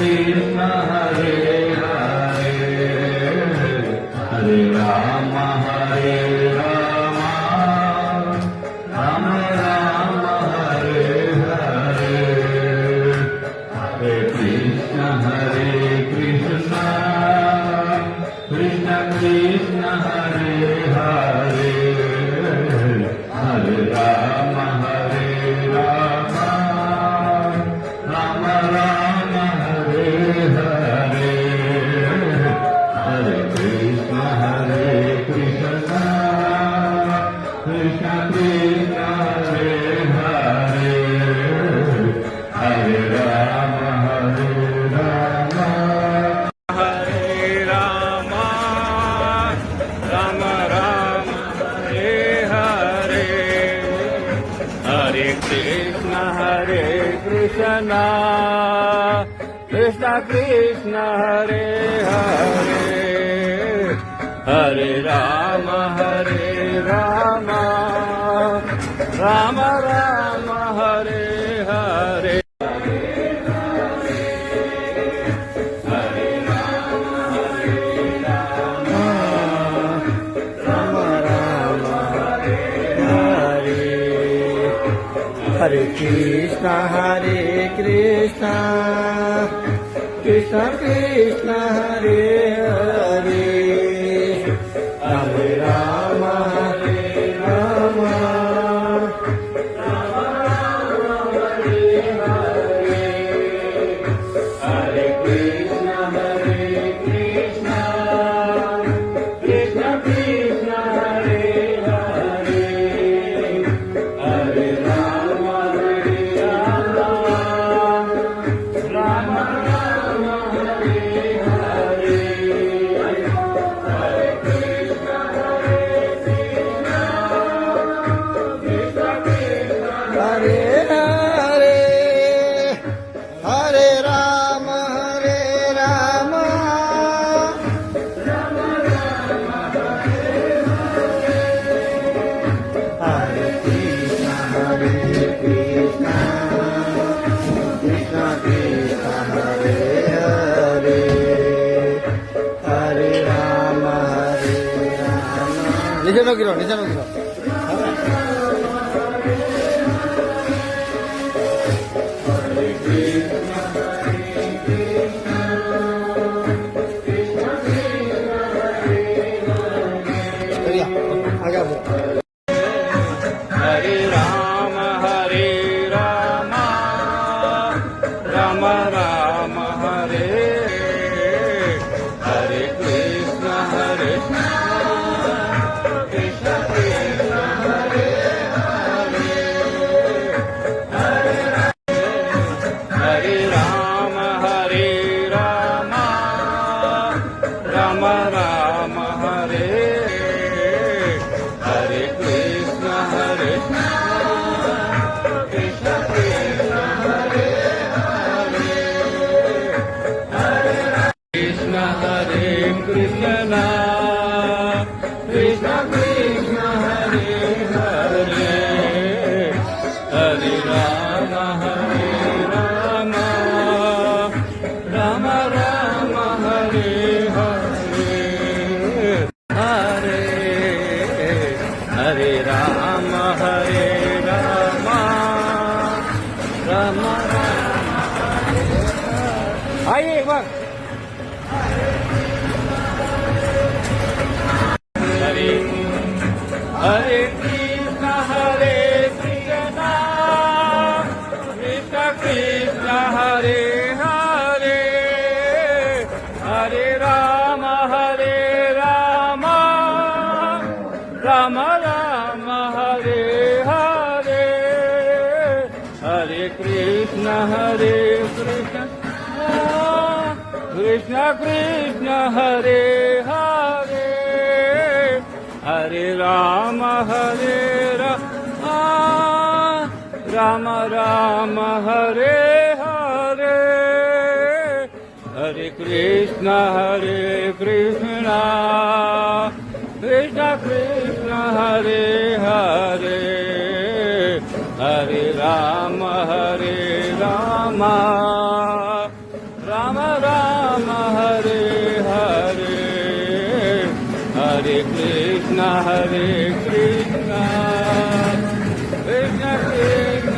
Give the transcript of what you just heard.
कृष्ण हरे हरे हरे राम राम राम हरे हरे हरे कृष्ण कृष्ण कृष्ण हरे हरे हरे राम राम राम हरे हरे हरे कृष्ण कृष्ण कृष्ण हरे हरे हरे राम राम राम हरे हरे हरे कृष्ण कृष्ण कृष्ण हरे हरे हरे राम राम राम हरे हरे हरे कृष्ण कृष्ण कृष्ण हरे हरे हरे राम राम हरे हरे हरे कृष्ण कृष्ण कृष्ण हरे हरे हरे राम हरे हरे हरे राम हरे कृष्ण कृष्ण कृष्ण हरे हरे हरे राम निजे नो गिरो आगे हरे राम राम राम हरे हरे कृष्ण कृष्ण हरे हरे हरे राम राम राम हरे हरे कृष्ण कृष्ण हरे हरे कृष्ण कृष्ण कृष्ण हरे हरे हरे राम राम राम हरे हरे हरे राम राम आइए एक बार हरे Krishna Krishna Krishna Hare Hare Hare Ram Ram Ram Hare Hare Hare Krishna Krishna Krishna Hare Hare Hare Ram Ram Ram Hare Hare Hare Krishna Krishna Krishna Hare Hare Hare Ram Ram Hare Krishna, Krishna Krishna